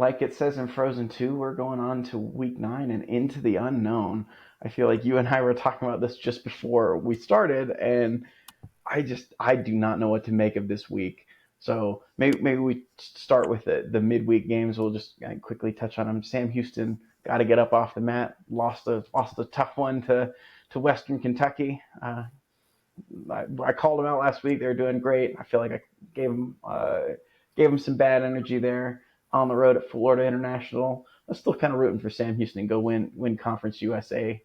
like it says in Frozen 2, we're going on to week 9 and into the unknown. I feel like you and I were talking about this just before we started, and I do not know what to make of this week. So maybe we start with the midweek games. We'll just quickly touch on them. Sam Houston got to get up off the mat. Lost a tough one to Western Kentucky. I called them out last week. They were doing great. I feel like I gave them some bad energy there on the road at Florida International. I'm still kind of rooting for Sam Houston to go win Conference USA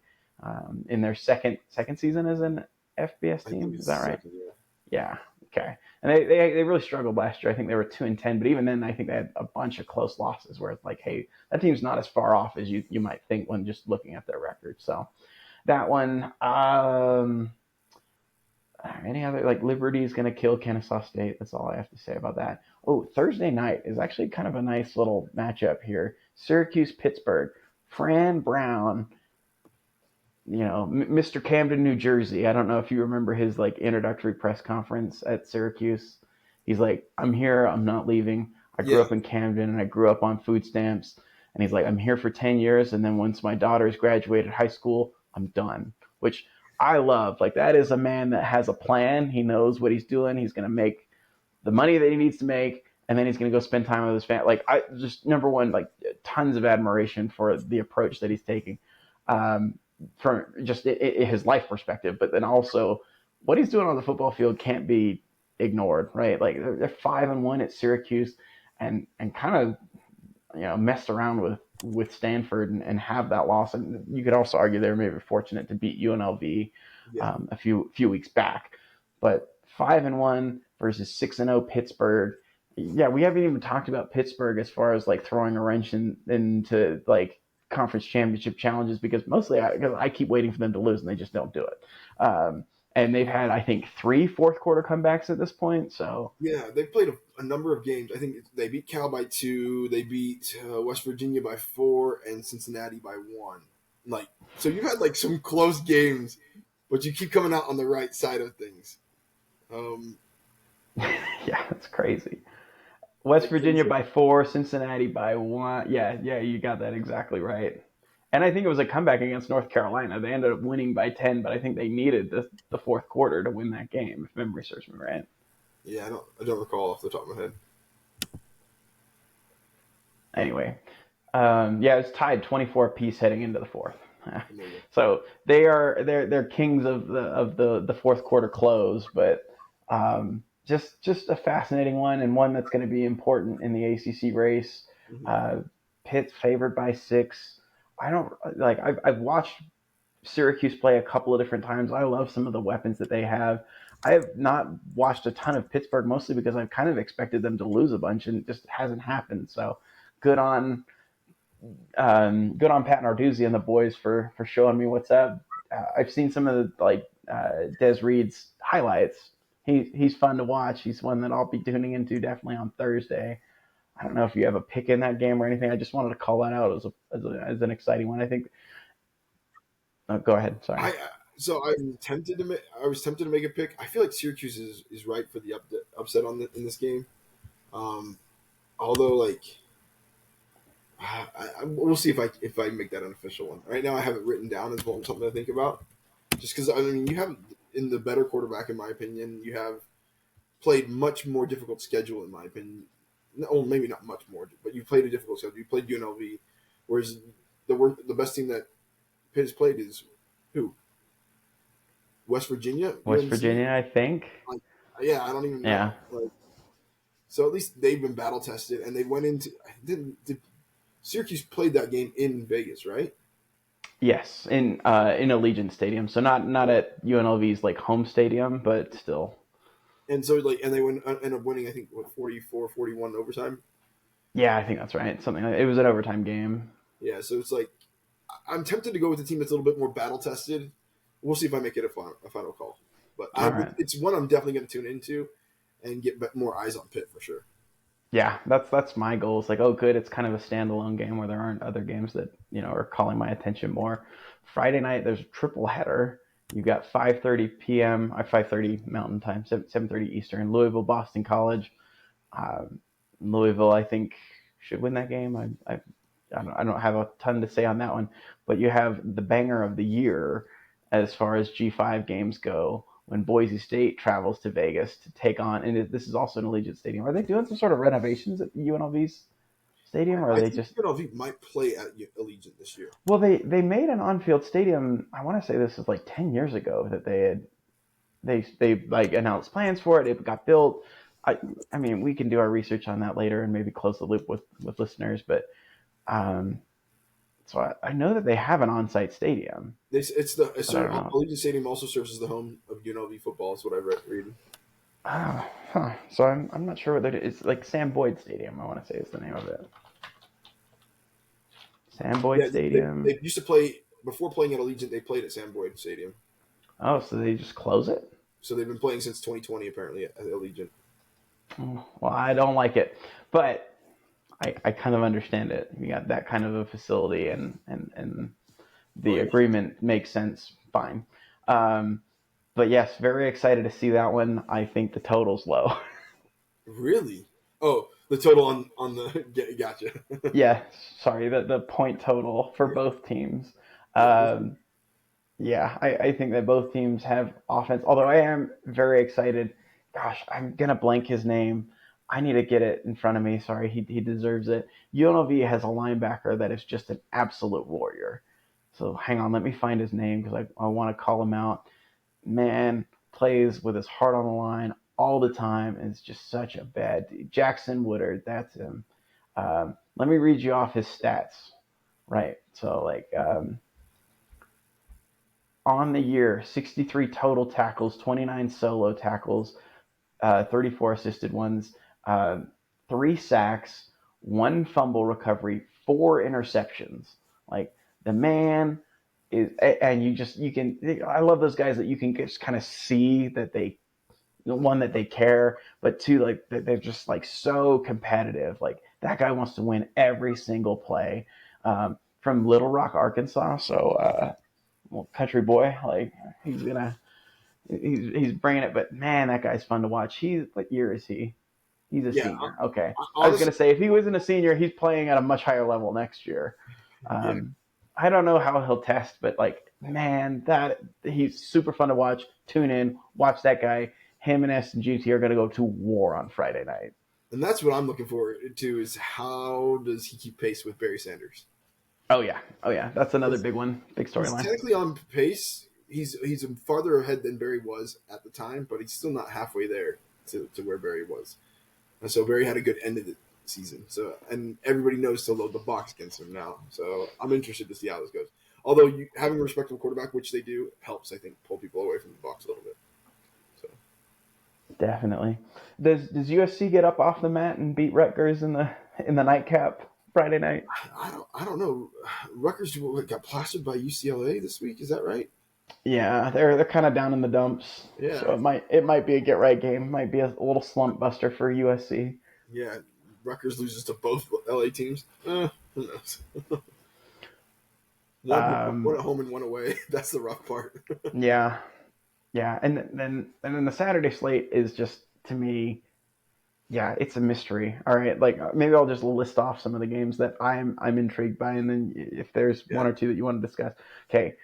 in their second season as an FBS I think team. Is it's that right? second year. Yeah. Okay. And they really struggled last year. I think they were 2-10, but even then, I think they had a bunch of close losses where it's like, hey, that team's not as far off as you might think when just looking at their record. So that one. Any other like Liberty is going to kill Kennesaw State. That's all I have to say about that. Oh, Thursday night is actually kind of a nice little matchup here. Syracuse Pittsburgh. Fran Brown, Mr. Camden, New Jersey. I don't know if you remember his like introductory press conference at Syracuse. He's like, "I'm here. I'm not leaving. I grew Yeah, up in Camden and I grew up on food stamps." And he's like, "I'm here for 10 years, and then once my daughters graduated high school, I'm done." Which I love. Like that is a man that has a plan. He knows what he's doing. He's going to make the money that he needs to make, and then he's going to go spend time with his family. Like I just number one, like tons of admiration for the approach that he's taking. Um, from just his life perspective, but then also what he's doing on the football field can't be ignored, right? Like they're 5-1 at Syracuse, and kind of messed around with Stanford and have that loss. And you could also argue they were maybe fortunate to beat UNLV yeah. a few weeks back, but 5-1 versus 6-0 Pittsburgh. Yeah, we haven't even talked about Pittsburgh as far as like throwing a wrench into like conference championship challenges because mostly because I keep waiting for them to lose and they just don't do it. And they've had I think 3 fourth quarter comebacks at this point. So Yeah, they played a number of games. I think they beat Cal by 2, they beat West Virginia by 4, and Cincinnati by 1. Like, so you've had like some close games, but you keep coming out on the right side of things. Um, yeah, that's crazy. West and Virginia by 4, Cincinnati by 1. Yeah, you got that exactly right. And I think it was a comeback against North Carolina. They ended up winning by 10, but I think they needed the fourth quarter to win that game, if memory serves me right. yeah, I don't recall off the top of my head. Anyway, yeah, it's tied 24 piece heading into the fourth. Amazing. So they're kings of the fourth quarter close, but just a fascinating one and one that's going to be important in the ACC race. Hmm. Uh, Pitt favored by 6. I don't like. I've watched Syracuse play a couple of different times. I love some of the weapons that they have. I have not watched a ton of Pittsburgh, mostly because I've kind of expected them to lose a bunch, and it just hasn't happened. So good on good on Pat Narduzzi and the boys for showing me what's up. I've seen some of the like Des Reed's highlights. He's fun to watch. He's one that I'll be tuning into definitely on Thursday. I don't know if you have a pick in that game or anything. I just wanted to call that out as an exciting one. I think. Oh, go ahead. Sorry. I was tempted to make a pick. I feel like Syracuse is right for the upset in this game. Um, although like we'll see if I make that an official one. Right now, I have it written down as well, something to think about. Just because I mean, you have in the better quarterback, in my opinion, you have played much more difficult schedule, in my opinion. No, maybe not much more, but you played a difficult schedule. You played UNLV, whereas the best team that Pitt has played is who? West Virginia, West UNC. Virginia, I think. Like, yeah, I don't even know. Yeah. Like, so at least they've been battle tested, and they went into did Syracuse played that game in Vegas, right? Yes, in Allegiant Stadium. So not at UNLV's like home stadium, but still. And so like, and they end up winning. I think what 44-41 overtime. Yeah, I think that's right. Something like, it was an overtime game. Yeah, so it's like I'm tempted to go with a team that's a little bit more battle tested. We'll see if I make it a final call, but All right. it's one I'm definitely going to tune into and get more eyes on Pitt for sure. Yeah, that's my goal. It's like, oh, good. It's kind of a standalone game where there aren't other games that are calling my attention more. Friday night, there's a triple header. You got 5:30 p.m. 5:30 Mountain Time, 7:30 Eastern. Louisville, Boston College. Louisville, I think, should win that game. I don't have a ton to say on that one, but you have the banger of the year as far as G5 games go when Boise State travels to Vegas to take on, and this is also an Allegiant Stadium. Are they doing some sort of renovations at UNLV's stadium, or are I they think just? UNLV might play at Allegiant this year. Well, they made an on-field stadium. I want to say this was like 10 years ago that they like announced plans for it. It got built. I I mean, we can do our research on that later and maybe close the loop with listeners, but um, so I know that they have an on-site stadium, It's but I so don't know. Allegiant Stadium also serves as the home of UNLV football. Is what I read. So I'm not sure what that is. It's like Sam Boyd Stadium. I want to say is the name of it. Sam Boyd Yeah, Stadium. they used to play before playing at Allegiant. They played at Sam Boyd Stadium, Oh, so they just close it? so they've been playing since 2020 apparently at Allegiant. Well, I don't like it, but I kind of understand it. You got that kind of a facility, and Oh the yeah, agreement makes sense. Fine. Um, but yes, very excited to see that one. I think the total's low. really? Oh, the total on the gotcha. Yeah, sorry, the point total for Yeah, both teams. yeah. Um, yeah, I think that both teams have offense. Although I am very excited. Gosh, I'm gonna blank his name. I need to get it in front of me. Sorry, he deserves it. UNLV has a linebacker that is just an absolute warrior. So hang on, let me find his name because I want to call him out. Man plays with his heart on the line all the time, and it's just such a bad dude. Jackson Woodard, that's him. Let me read you off his stats. Right. So like on the year, 63 total tackles, 29 solo tackles, 34 assisted ones, uh, 3 sacks, 1 fumble recovery, 4 interceptions. Like the man is, and you can. I love those guys that you can just kind of see that they one that they care, but two like they're just like so competitive. Like that guy wants to win every single play. From Little Rock, Arkansas, so well, country boy, like he's gonna he's bringing it. But man, that guy's fun to watch. He's what year is he? He's a Yeah, senior. Okay, I was honestly, gonna say if he wasn't a senior, he's playing at a much higher level next year. yeah. Um, I don't know how he'll test, but like man, that he's super fun to watch. Tune in, watch that guy. Him and SGT are gonna go to war on Friday night. And that's what I'm looking forward to is how does he keep pace with Barry Sanders? Oh yeah, that's another big one, big He's storyline. technically on pace. He's farther ahead than Barry was at the time, but he's still not halfway there to where Barry was. And so Barry had a good end of the season. So and everybody knows to load the box against him now. So I'm interested to see how this goes. Although having a respectable quarterback, which they do, helps I think pull people away from the box a little bit. So Definitely. Does USC get up off the mat and beat Rutgers in the nightcap Friday night? I don't know. Rutgers got plastered by UCLA this week. Is that right? Yeah, they're kind of down in the dumps, so Yeah, it might be a get right game. Might be a little slump buster for USC. yeah. Rutgers loses to both LA teams. Who knows? One Um, at home and one away. That's the rough part. yeah, yeah, and then the Saturday slate is just to me, yeah, it's a mystery. All right, like maybe I'll just list off some of the games that I'm intrigued by, and then if there's one Yeah, or two that you want to discuss, okay.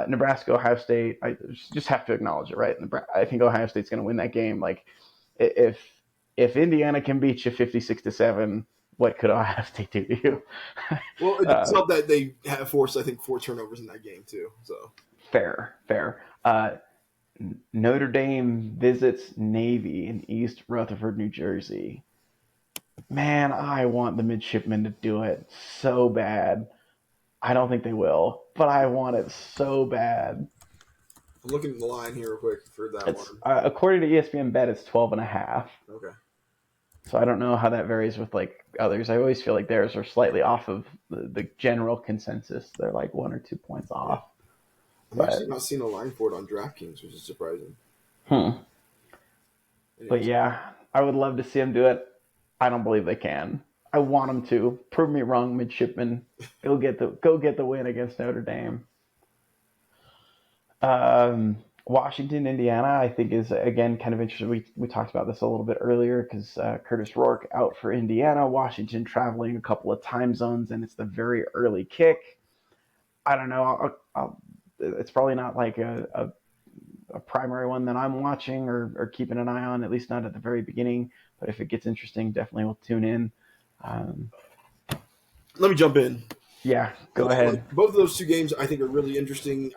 Nebraska, Ohio State. I just have to acknowledge it, right? I think Ohio State's going to win that game. Like, if Indiana can beat you 56-7, what could Ohio State do to you? well, it does uh, help that they have forced, I think, 4 turnovers in that game too. So fair, fair. Notre Dame visits Navy in East Rutherford, New Jersey. Man, I want the midshipmen to do it so bad. I don't think they will, but I want it so bad. I'm looking at the line here real quick for that It's one. according to ESPN bet, it's 12.5. Okay. So I don't know how that varies with like others. I always feel like theirs are slightly off of the general consensus. They're like 1 or 2 points Yeah. off. I'm actually But not seeing a line for it on DraftKings, which is surprising. hmm. But Anyways, yeah, I would love to see them do it. I don't believe they can. I want them to. Prove me wrong, midshipman. Go get the win against Notre Dame. Washington, Indiana, I think is again kind of interesting. We talked about this a little bit earlier because Curtis Rourke out for Indiana, Washington traveling a couple of time zones, and it's the very early kick. I don't know. It's probably not like a primary one that I'm watching or keeping an eye on, at least not at the very beginning. But if it gets interesting, definitely will tune in. Um, Let me jump in. yeah, go Like ahead. both of those two games, I think are really interesting.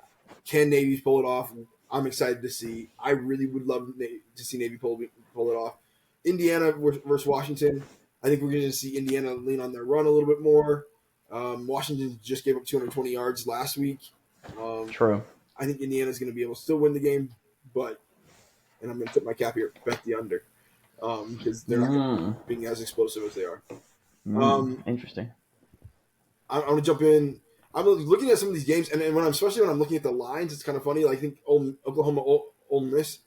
Can Navy pull it off? I'm excited to see. I really would love to see Navy pull it off. Indiana versus Washington. I think we're going to see Indiana lean on their run a little bit more. Washington just gave up 220 yards last week. Um, True. I think Indiana's going to be able to still win the game, but and I'm going to tip my cap here, bet the under because they're not going to Mm, be being as explosive as they are. Um, interesting. I'm going to jump in. I'm looking at some of these games, and especially when I'm looking at the lines, it's kind of funny. Like, I think Oklahoma, Ole Miss.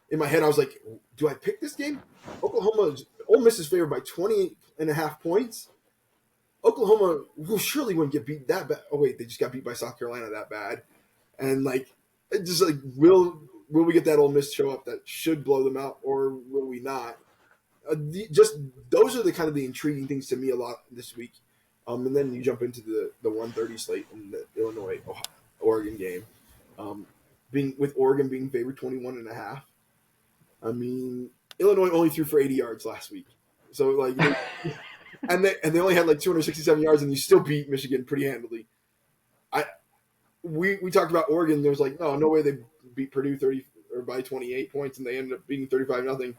In my head, I was like, "Do I pick this game?" Ole Miss is favored by 20.5 points. Oklahoma will surely wouldn't get beat that bad. Oh wait, they just got beat by South Carolina that bad, and like, it just like will we get that Ole Miss show up that should blow them out, or will we not? Just those are the kind of the intriguing things to me a lot this week. And then you jump into the 1:30 slate in the Illinois Oregon game. Being with Oregon being favored 21.5. I mean, Illinois only threw for 80 yards last week, so like, and they only had like 267 yards, and you still beat Michigan pretty handily. I we talked about Oregon. There was like, no way they beat Purdue 30 or by 28 points, and they ended up beating 35-0.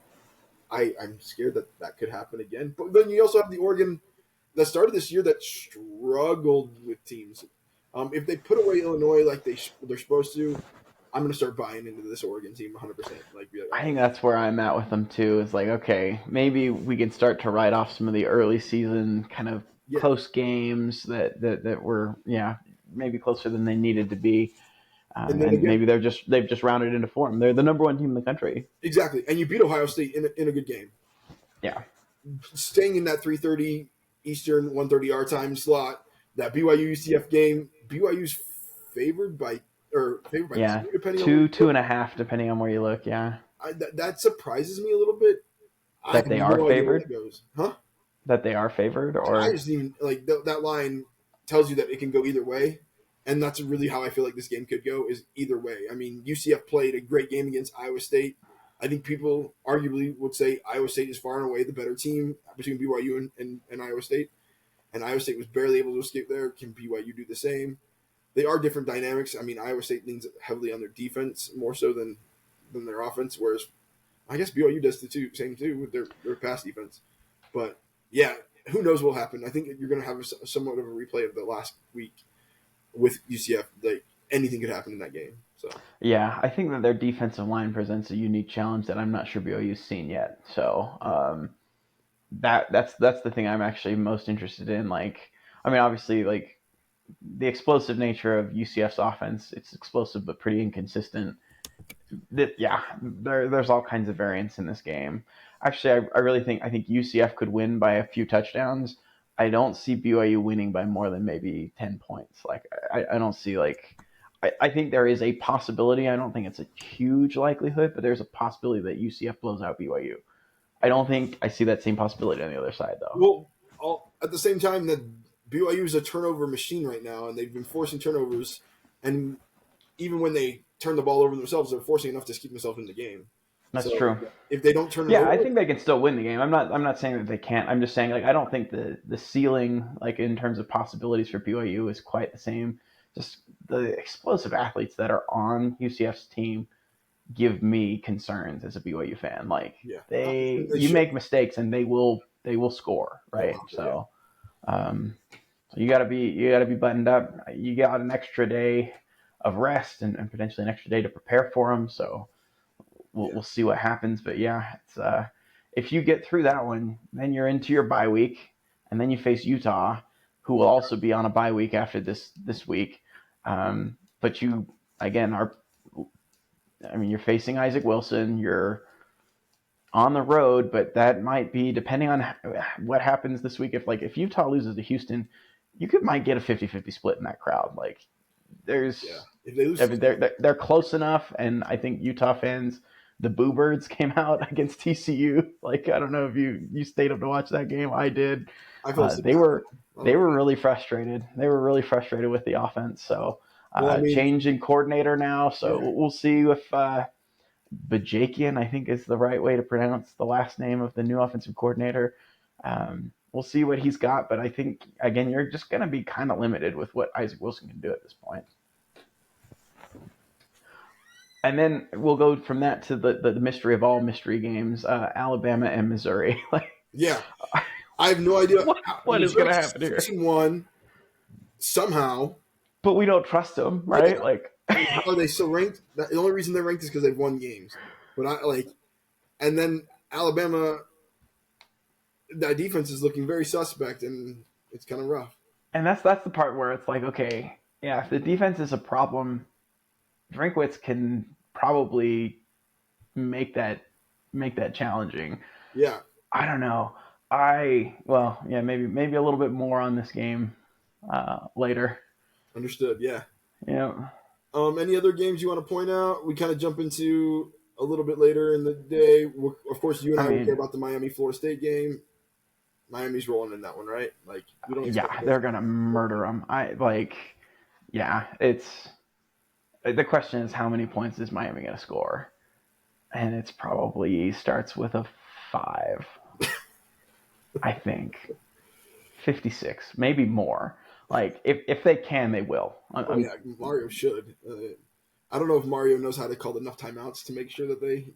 I'm scared that could happen again. But then you also have the Oregon that started this year that struggled with teams. If they put away Illinois like they're supposed to, I'm going to start buying into this Oregon team 100%. Like, be like, I okay, think that's where I'm at with them too. Is like, okay, maybe we can start to write off some of the early season kind of yeah. close games that were, yeah, maybe closer than they needed to be, And then and again, maybe they've just rounded into form. They're the number one team in the country. exactly. And you beat Ohio State in a good game. Yeah, Staying in that 3:30 Eastern, 1:30 our time slot, that BYU UCF game, BYU's favored by yeah, two, depending on where two you two look. and a half depending on where you look. Yeah, That surprises me a little bit. I have that they are no idea where favored. that goes. Huh? That they are favored, I or just even like that line tells you that it can go either way, and that's really how I feel like this game could go is either way. I mean, UCF played a great game against Iowa State. I think people arguably would say Iowa State is far and away the better team between BYU and Iowa State, and Iowa State was barely able to escape there. Can BYU do the same? They are different dynamics. I mean, Iowa State leans heavily on their defense more so than their offense, whereas I guess BYU does the same too with their pass defense. But yeah, who knows what will happen? I think you're going to have somewhat of a replay of the last week with UCF. Like anything could happen in that game. So yeah, I think that their defensive line presents a unique challenge that I'm not sure BYU's seen yet. So that's the thing I'm actually most interested in. Like, I mean, obviously, like the explosive nature of UCF's offense, it's explosive but pretty inconsistent. Yeah, there's all kinds of variance in this game. Actually, I really think UCF could win by a few touchdowns. I don't see BYU winning by more than maybe 10 points. Like, I don't see like. I think there is a possibility. I don't think it's a huge likelihood, but there's a possibility that UCF blows out BYU. I don't think I see that same possibility on the other side, though. well, at the same time that BYU is a turnover machine right now, and they've been forcing turnovers, and even when they turn the ball over themselves, they're forcing enough to keep themselves in the game. That's So true. if they don't turn it Yeah, I over, think they can still win the game. I'm not saying that they can't. I'm just saying like I don't think the ceiling like in terms of possibilities for BYU is quite the same. Just the explosive athletes that are on UCF's team give me concerns as a BYU fan. Like yeah, they you should. make mistakes and they will score, They'll right? pop it. Yeah, Um, so you gotta be buttoned up. You got an extra day of rest and potentially an extra day to prepare for them. So we'll yeah, we'll see what happens. But yeah, it's if you get through that one, then you're into your bye week, and then you face Utah, who will also be on a bye week after this week. But you again are, I mean, you're facing Isaac Wilson. You're on the road, but that might be depending on what happens this week. If Utah loses to Houston, you might get a 50-50 split in that crowd. Like there's, Yeah, if they lose I to mean, they're close enough, and I think Utah fans, the Boo Birds came out against TCU. Like, I don't know if you stayed up to watch that game. I did. I feel so They bad. were I they don't were know. really frustrated. They were really frustrated with the offense. So Well, I mean, change in coordinator now. So yeah, we'll see if Bajakian, I think is the right way to pronounce the last name of the new offensive coordinator. We'll see what he's got, but I think again you're just going to be kind of limited with what Isaac Wilson can do at this point. And then we'll go from that to the mystery of all mystery games, Alabama and Missouri. Like, yeah. I have no idea how what is going Missouri to happen here? 6-1 somehow. But we don't trust them, Yeah, right? Like, and how are they still ranked? The only reason they're ranked is because they've won games. But I like, and then Alabama, that defense is looking very suspect, and it's kind of rough. and that's the part where it's like, okay, yeah, if the defense is a problem, Drinkwitz can probably make that make that challenging. Yeah, I don't know. Yeah, maybe a little bit more on this game later. understood. Yeah. Yeah. Any other games you want to point out? We kind of jump into a little bit later in the day. Of course, you and I I will care mean, about the Miami Florida State game. Miami's rolling in that one, right? Like we don't expect yeah, those. they're gonna murder them. Yeah, it's the question is how many points is Miami gonna score, and it's probably starts with a 5. I think 56, maybe more. Like if they can, they will. Oh yeah, Mario should. I don't know if Mario knows how to call enough timeouts to make sure that they.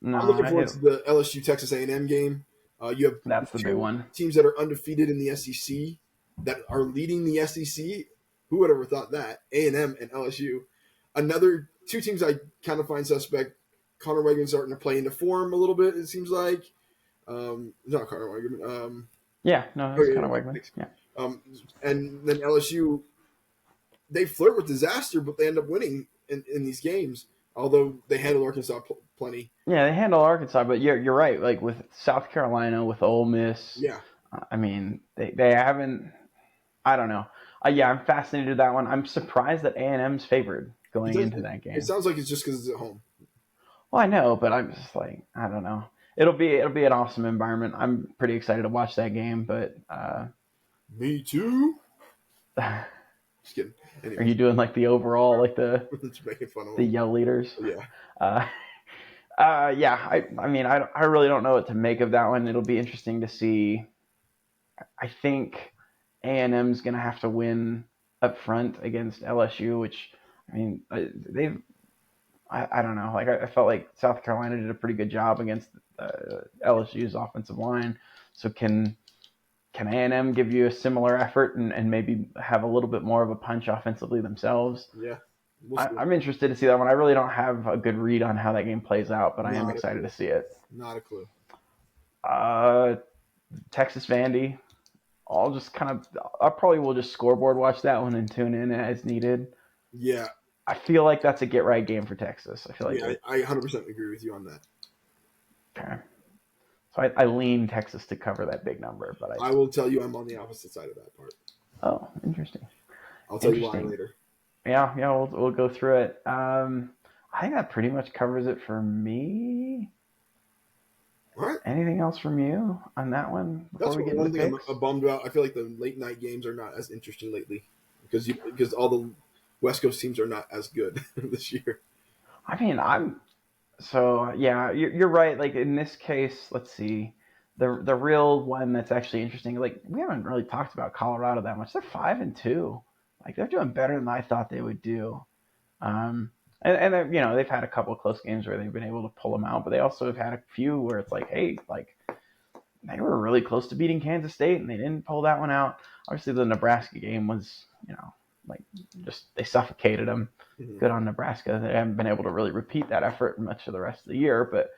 I'm looking forward No, to the LSU Texas A&M game. You have that's the big two one. teams that are undefeated in the SEC that are leading the SEC. Who would ever thought that? A&M and LSU. Another two teams I kind of find suspect. Connor Wegman's starting to play into form a little bit. It seems like. Not Connor Wegman. Yeah, no, Oh that's yeah, kind of yeah, Wegman. thanks. Yeah, And then LSU, they flirt with disaster, but they end up winning in these games. Although they handled Arkansas plenty. yeah, they handle Arkansas, but you're right. Like with South Carolina, with Ole Miss, Yeah, I mean they haven't. I don't know. Yeah, I'm fascinated with that one. I'm surprised that A&M's favored it going does. into that It game. sounds like it's just because it's at home. Well, I know, but I'm just like I don't know. It'll be an awesome environment. I'm pretty excited to watch that game. But Me too. are Just kidding. you Anyways, doing like the overall, like the just making fun of the them. yell leaders? Yeah, Uh, yeah. I mean, I really don't know what to make of that one. It'll be interesting to see. I think A&M's going to have to win up front against LSU, which I mean they've. I don't know. Like I felt like South Carolina did a pretty good job against LSU's offensive line. So can A&M give you a similar effort and maybe have a little bit more of a punch offensively themselves? yeah. We'll see. I'm interested to see that one. I really don't have a good read on how that game plays out, but I am Not a excited clue. to see it. Not a clue. Uh, Texas Vandy. I probably will just scoreboard watch that one and tune in as needed. Yeah, I feel like that's a get right game for Texas. I feel like yeah. I 100% agree with you on that. okay. So I lean Texas to cover that big number, but I will tell you, I'm on the opposite side of that part. interesting, I'll tell you why interesting. later. Yeah, we'll go through it. I think that pretty much covers it for me. All right. Anything else from you on that one before That's we get into one thing picks? I'm bummed about. I feel like the late night games are not as interesting lately because all the West Coast teams are not as good this year. I mean, yeah, you're right. Like in this case, let's see, the real one that's actually interesting. Like we haven't really talked about Colorado that much. They're 5-2. Like they're doing better than I thought they would do. Um, and they've had a couple of close games where they've been able to pull them out, but they also have had a few where it's like, hey, like they were really close to beating Kansas State and they didn't pull that one out. Obviously, the Nebraska game was, like just they suffocated them. Mhm. Good on Nebraska. They haven't been able to really repeat that effort much of the rest of the year, but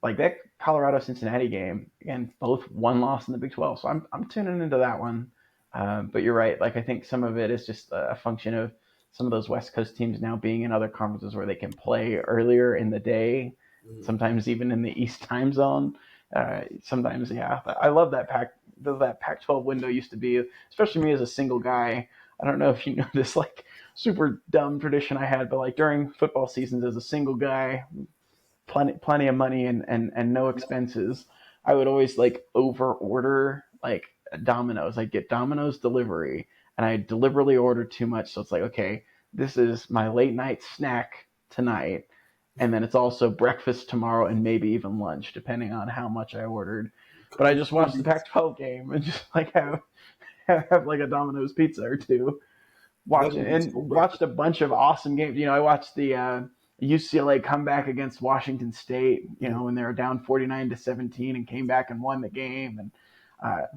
like that Colorado Cincinnati game, again, both one loss in the Big 12. So I'm tuning into that one. But you're right. Like I think some of it is just a function of some of those West Coast teams now being in other conferences where they can play earlier in the day, Mhm. sometimes even in the East time zone. Sometimes, yeah. I love that Pac-12 window used to be, especially me as a single guy. I don't know if you know this like super dumb tradition I had, but like during football seasons as a single guy, plenty of money and no expenses, I would always like over order like Domino's. I'd get Domino's delivery, and I deliberately ordered too much. So it's like, okay, this is my late night snack tonight, and then it's also breakfast tomorrow and maybe even lunch, depending on how much I ordered. But I just watched the Pac-12 game and just like have like a Domino's pizza or two, That watching would be and school breakfast. watched a bunch of awesome games. I watched the UCLA comeback against Washington State. When they were down 49-17 and came back and won the game. And uh,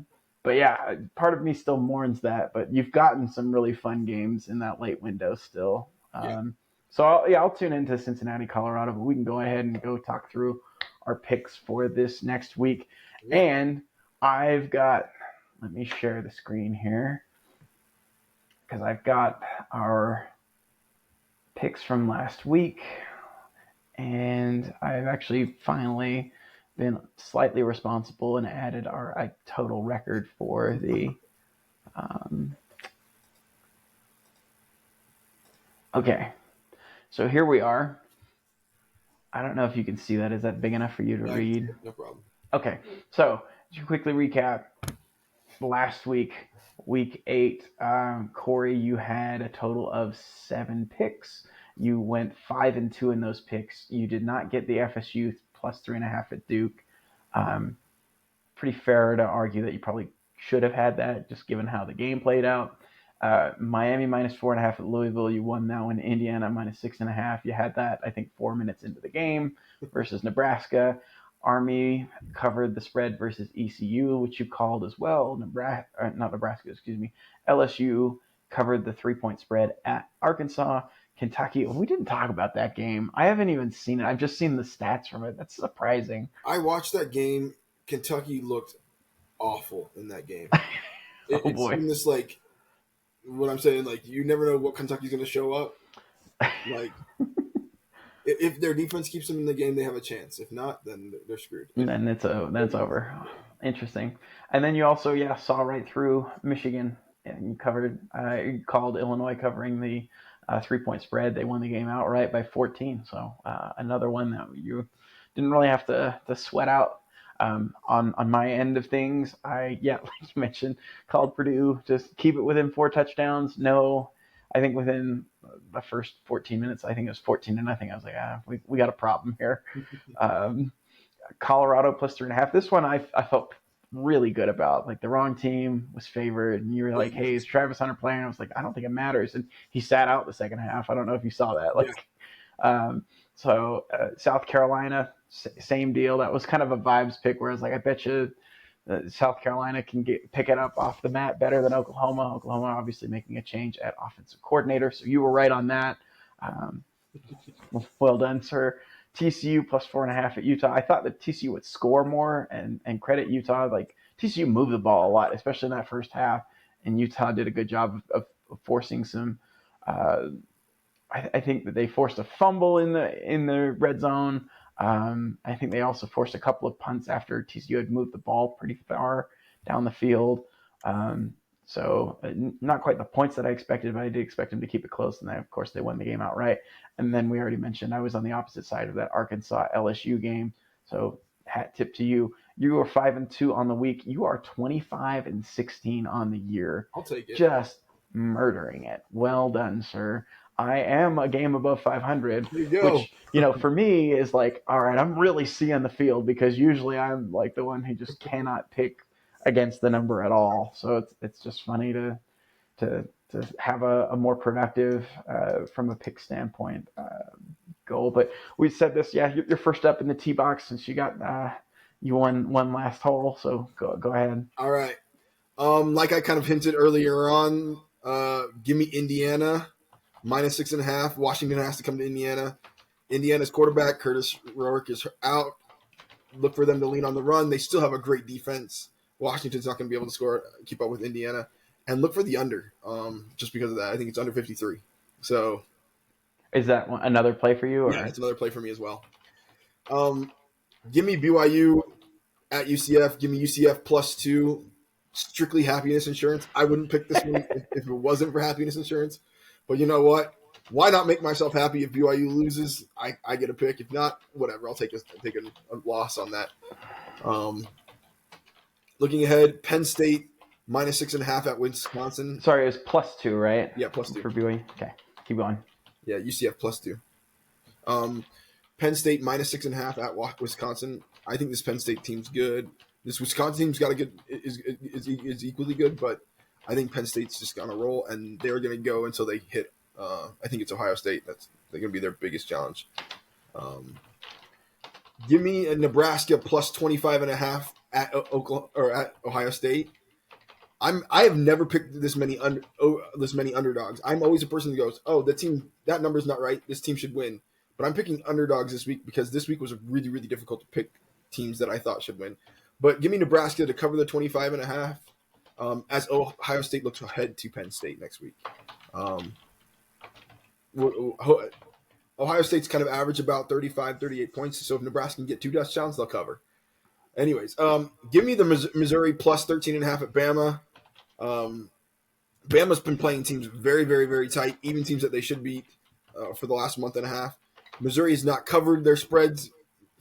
but yeah, part of me still mourns that. But you've gotten some really fun games in that late window still. Yeah. So I'll tune into Cincinnati, Colorado. But we can go ahead and go talk through our picks for this next week. Yeah. And I've got. Let me share the screen here because I've got our picks from last week, and I've actually finally been slightly responsible and added our total record for the. Um, okay, so here we are. I don't know if you can see that. Is that big enough for you to Yeah, I can see read? it. No problem. Okay, so to quickly recap, last week, week 8, Corey, you had a total of 7 picks. You went 5-2 in those picks. You did not get the FSU plus 3.5 at Duke. Um, Pretty fair to argue that you probably should have had that, just given how the game played out. Miami minus 4.5 at Louisville. You won that one. Indiana minus 6.5. You had that, I think, 4 minutes into the game versus Nebraska. Army covered the spread versus ECU, which you called as well. Not Nebraska, excuse me. LSU covered the 3-point spread at Arkansas. Kentucky. We didn't talk about that game. I haven't even seen it. I've just seen the stats from it. That's surprising. I watched that game. Kentucky looked awful in that game. Oh It boy. seemed this like what I'm saying. Like you never know what Kentucky's going to show up. Like if their defense keeps them in the game, they have a chance. If not, then they're screwed. And then it's over. Interesting. And then you also saw right through Michigan, and you called Illinois covering the 3-point spread. They won the game outright by 14. So another one that you didn't really have to sweat out. On my end of things, like you mentioned, called Purdue to keep it within 4 touchdowns. No, I think within the first 14 minutes, I think it was 14-0. I was like, we got a problem here. Um, Colorado plus 3.5. This one I felt really good about. Like the wrong team was favored, and you were like, "Hey, is Travis Hunter playing?" I was like, "I don't think it matters," and he sat out the second half. I don't know if you saw that. Yeah. South Carolina, same deal. That was kind of a vibes pick, where I was like, "I bet you." South Carolina can pick it up off the mat better than Oklahoma. Oklahoma obviously making a change at offensive coordinator, so you were right on that. Um, well done, sir. TCU plus 4.5 at Utah. I thought that TCU would score more and credit Utah. Like TCU moved the ball a lot, especially in that first half, and Utah did a good job of forcing some. Uh, I think that they forced a fumble in the red zone. I think they also forced a couple of punts after TCU had moved the ball pretty far down the field. Not quite the points that I expected, but I did expect them to keep it close. And then, of course, they won the game outright. And then we already mentioned I was on the opposite side of that Arkansas LSU game. So hat tip to you. You are 5-2 on the week. You are 25-16 on the year. I'll take it. Just murdering it. Well done, sir. I am a game above 500, There you go. which for me is like, all right, I'm really seeing the field, because usually I'm like the one who just cannot pick against the number at all. So it's just funny to have a more productive from a pick standpoint goal. But we said this, you're first up in the tee box since you got you won one last hole. So go ahead. All right. Like I kind of hinted earlier on, give me Indiana minus 6.5. Washington has to come to Indiana. Indiana's quarterback Curtis Rourke is out. Look for them to lean on the run. They still have a great defense. Washington's not going to be able to keep up with Indiana. And look for the under, just because of that. I think it's under 53. So, is that another play for you? Or? Yeah, it's another play for me as well. Give me BYU at UCF. Give me UCF +2. Strictly happiness insurance. I wouldn't pick this one if it wasn't for happiness insurance. But you know what? Why not make myself happy if BYU loses? I get a pick. If not, whatever. I'll take a loss on that. Looking ahead, Penn State -6.5 at Wisconsin. Sorry, it was +2, right? Yeah, +2. For BYU. Okay, keep going. Yeah, UCF +2. Penn State -6.5 at Wisconsin. I think this Penn State team's good. This Wisconsin team's got a good is equally good, but I think Penn State's just gonna roll, and they're gonna go until they hit. I think it's Ohio State. They're gonna be their biggest challenge. Give me a Nebraska +25.5 at Oklahoma or at Ohio State. I have never picked this many underdogs. I'm always a person who goes, oh, that number's not right. This team should win. But I'm picking underdogs this week because this week was really, really difficult to pick teams that I thought should win. But give me Nebraska to cover the 25.5 as Ohio State looks ahead to Penn State next week. Ohio State's kind of average about 35, 38 points. So if Nebraska can get 2 touchdowns, they'll cover. Anyways, give me the Missouri +13.5 at Bama. Bama's been playing teams very, very, very tight, even teams that they should beat for the last month and a half. Missouri has not covered their spreads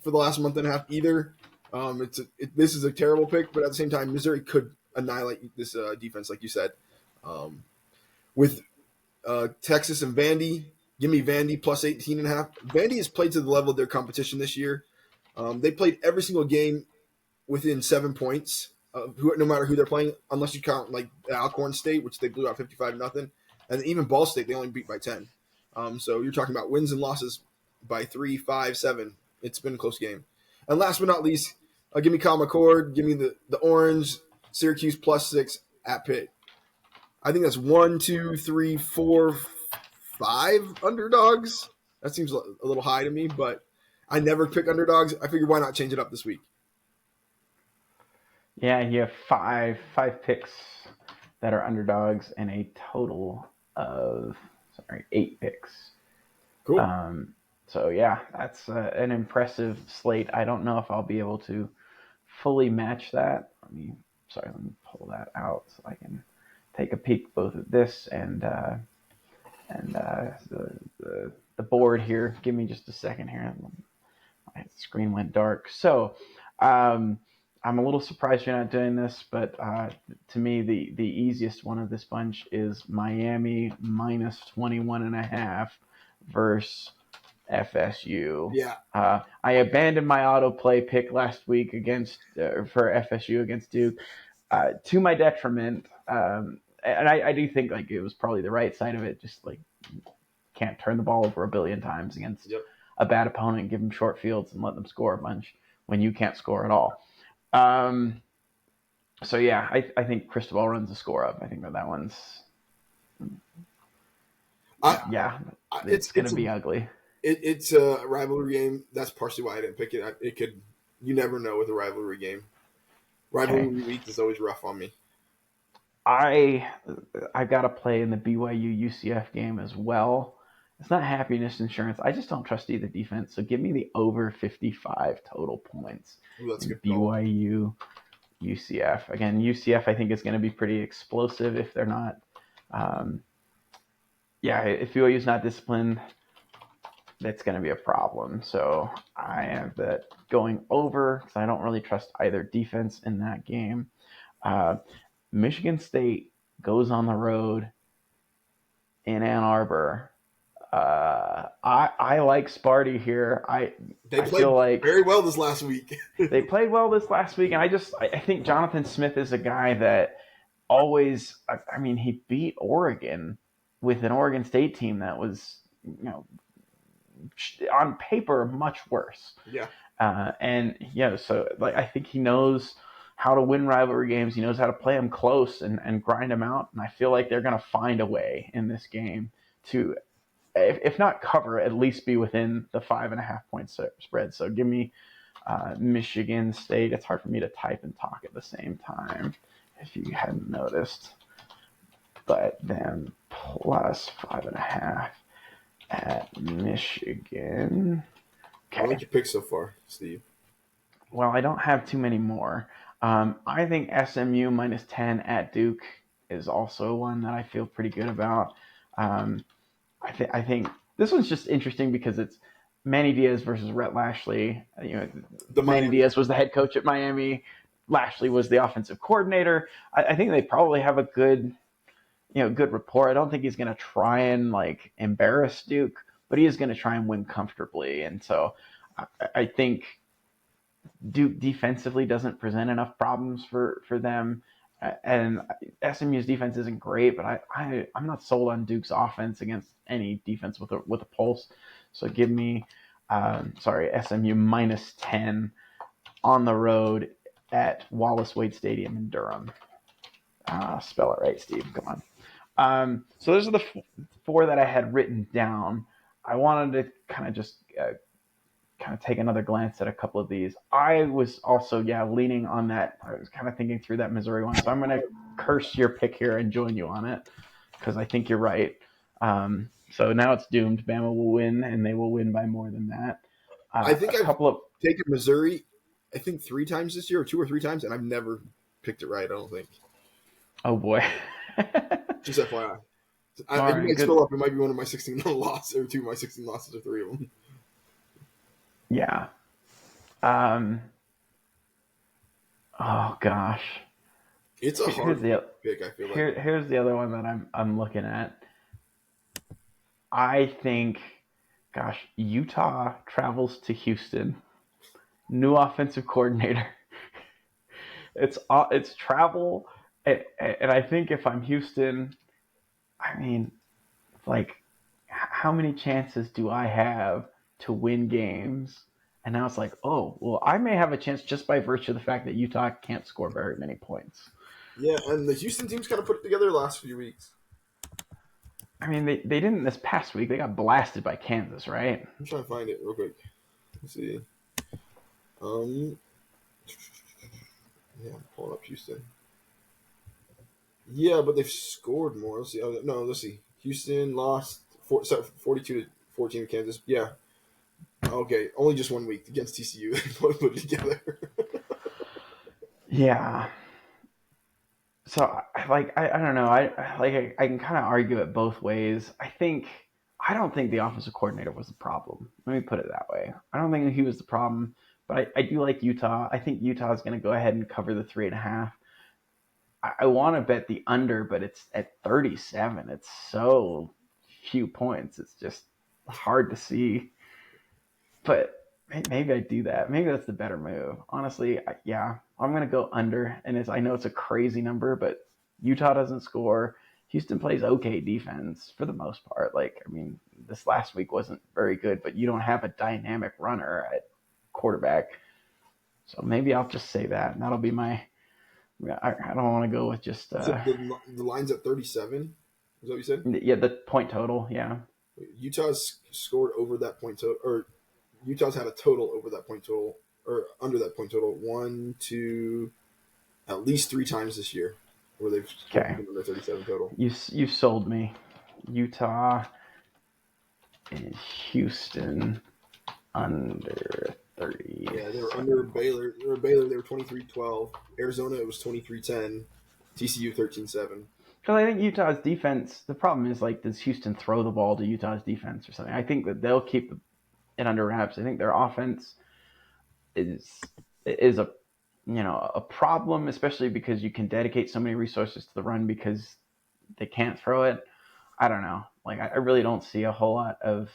for the last month and a half either. This is a terrible pick, but at the same time, Missouri could annihilate this defense, like you said. With Texas and Vandy, give me Vandy +18.5. Vandy has played to the level of their competition this year. They played every single game within 7 points, no matter who they're playing, unless you count like Alcorn State, which they blew out 55-0, and even Ball State they only beat by 10. So you're talking about wins and losses by 3, 5, 7. It's been a close game. And last but not least, give me Kyle McCord, give me the Orange, Syracuse +6 at Pitt. I think that's 1, 2, 3, 4, 5 underdogs. That seems a little high to me, but I never pick underdogs. I figured why not change it up this week. Yeah, you have five picks that are underdogs and a total of 8 picks. Cool. So yeah, that's an impressive slate. I don't know if I'll be able to fully match that. Let me pull that out so I can take a peek both at this and the board here. Give me just a second here. My screen went dark. So I'm a little surprised you're not doing this, but to me the easiest one of this bunch is Miami -21.5 versus FSU. Yeah. I abandoned my autoplay pick last week for FSU against Duke to my detriment. And I do think like it was probably the right side of it. Just like can't turn the ball over a billion times against a bad opponent and give them short fields and let them score a bunch when you can't score at all. So yeah, I think Cristobal runs the score up. I think that one's it's going to be ugly. It's a rivalry game. That's partially why I didn't pick it. You never know with a rivalry game. Rivalry week is always rough on me. I got to play in the BYU UCF game as well. It's not happiness insurance. I just don't trust either defense. So give me the over 55 total points. Ooh, that's a good BYU UCF. Again, UCF I think is going to be pretty explosive if they're not. If BYU's not disciplined, that's going to be a problem. So I have that going over because I don't really trust either defense in that game. Michigan State goes on the road in Ann Arbor. I like Sparty here. They played very well this last week. They played well this last week, and I think Jonathan Smith is a guy that always. I mean, he beat Oregon with an Oregon State team that was, on paper much worse. Yeah. So like I think he knows how to win rivalry games. He knows how to play them close and grind them out. And I feel like they're going to find a way in this game to, if not cover, at least be within the 5.5 point spread. So give me Michigan State. It's hard for me to type and talk at the same time, if you hadn't noticed. But then plus 5.5 at Michigan. Okay. I like your pick so far, Steve. Well, I don't have too many more. I think SMU minus 10 at Duke is also one that I feel pretty good about. Um, I think this one's just interesting because it's Manny Diaz versus Rhett Lashley. The Manny Miami. Diaz was the head coach at Miami. Lashley was the offensive coordinator. I think they probably have a good rapport. I don't think he's going to try and like embarrass Duke, but he is going to try and win comfortably. And so I think Duke defensively doesn't present enough problems for them. And SMU's defense isn't great, but I'm not sold on Duke's offense against any defense with a pulse. So give me, SMU minus 10 on the road at Wallace Wade Stadium in Durham. Spell it right, Steve. Come on. So those are the four that I had written down. I wanted to kind of just take another glance at a couple of these. I was also leaning on that. I was kind of thinking through that Missouri one, so I'm going to curse your pick here and join you on it because I think you're right. So now it's doomed. Bama will win, and they will win by more than that. I think A I've couple of taken Missouri, I think 3 times this year, or 2 or 3 times, and I've never picked it right. I don't think. oh boy. Just FYI. All You right, might good. scroll up. It might be one of my 16 losses, or 2 of my 16 losses, or 3 of them. Yeah. Um, oh gosh. It's a Here's hard the pick. I feel like. here's the other one that I'm looking at. I think, gosh, Utah travels to Houston, new offensive coordinator. It's travel, and I think if I'm Houston, I mean, like, how many chances do I have to win games? And now it's like, oh, well, I may have a chance just by virtue of the fact that Utah can't score very many points. Yeah, and the Houston team's kind of put it together the last few weeks. I mean, they didn't this past week. They got blasted by Kansas, right? I'm trying to find it real quick. Let's see. Um, yeah, I'm pulling up Houston. Yeah, but they've scored more. Let's see. Oh, no, let's see. Houston lost 42-14 to Kansas. Yeah. Okay, only just 1 week against TCU. They put it together. Yeah. So I don't know. I can kind of argue it both ways. I don't think the offensive coordinator was the problem. Let me put it that way. I don't think he was the problem, but I do like Utah. I think Utah is going to go ahead and cover the 3.5. I want to bet the under, but it's at 37. It's so few points. It's just hard to see. But maybe I do that. Maybe that's the better move. Honestly, I'm going to go under. And I know it's a crazy number, but Utah doesn't score. Houston plays okay defense for the most part. Like, I mean, this last week wasn't very good, but you don't have a dynamic runner at quarterback. So maybe I'll just say that. And that'll be my. I don't want to go with just You said the line's at 37. Is that what you said? the point total. Yeah. Utah's scored over that point total, or Utah's had a total over that point total, or under that point total. One, two, at least 3 times this year, where they've scored Okay. under 37 total. You sold me. Utah and Houston under 30. Yeah, they were under Baylor. They were 23-12. Arizona, it was 23-10. TCU 13-7. Because I think Utah's defense, the problem is, like, does Houston throw the ball to Utah's defense or something? I think that they'll keep it under wraps. I think their offense is a problem, especially because you can dedicate so many resources to the run because they can't throw it. I don't know. Like, I really don't see a whole lot of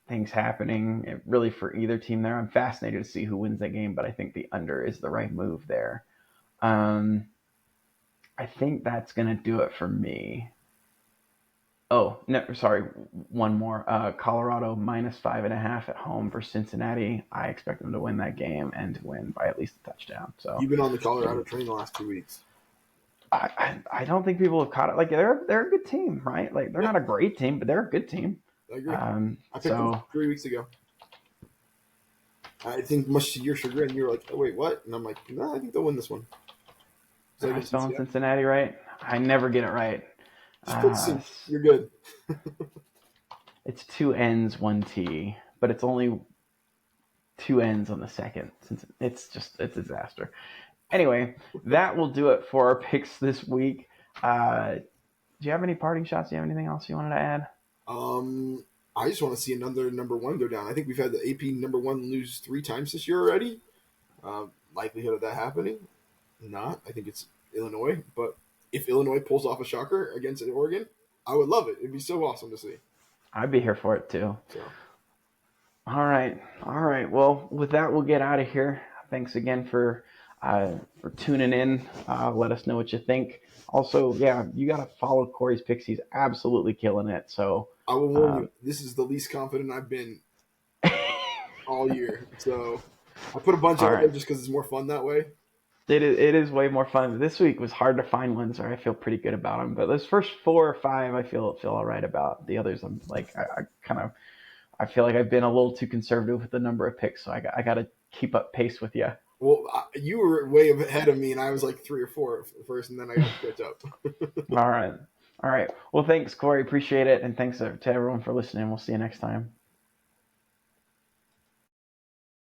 things happening really for either team there. I'm fascinated to see who wins that game, but I think the under is the right move there. I think that's going to do it for me. Oh, no, sorry. One more. Colorado minus 5.5 at home for Cincinnati. I expect them to win that game and to win by at least a touchdown. So You've been on the Colorado train the last 2 weeks. I don't think people have caught it. Like, they're a good team, right? Like, they're Yeah, not a great team, but they're a good team. I agree. I picked them So 3 weeks ago. I think much to your chagrin, you were like, "Oh wait, what?" And I'm like, "No, I think they'll win this one." So I spelling Cincinnati right? I never get it right. just put you're good. It's two N's, one T, but it's only two ends on the second. Since it's a disaster. Anyway, that will do it for our picks this week. Do you have any parting shots? Do you have anything else you wanted to add? Um, I just want to see another number one go down. I think we've had the AP number one lose 3 times this year already. Likelihood of that happening? Not. I think it's Illinois. But if Illinois pulls off a shocker against Oregon, I would love it. It'd be so awesome to see. I'd be here for it too. So, All right, all right. Well, with that, we'll get out of here. Thanks again for tuning in. Let us know what you think. Also, yeah, you got to follow Corey's picks. He's absolutely killing it. So, I will warn you, this is the least confident I've been all year. So, I put a bunch all out there right. just because it's more fun that way. It is way more fun. This week was hard to find ones where I feel pretty good about them, but those first 4 or 5 I feel all right about. The others I'm like I feel like I've been a little too conservative with the number of picks, so I got to keep up pace with you. Well, you were way ahead of me, and I was like 3 or 4 first, and then I got to catch up. All right. All right. Well, thanks, Corey. Appreciate it. And thanks to everyone for listening. We'll see you next time.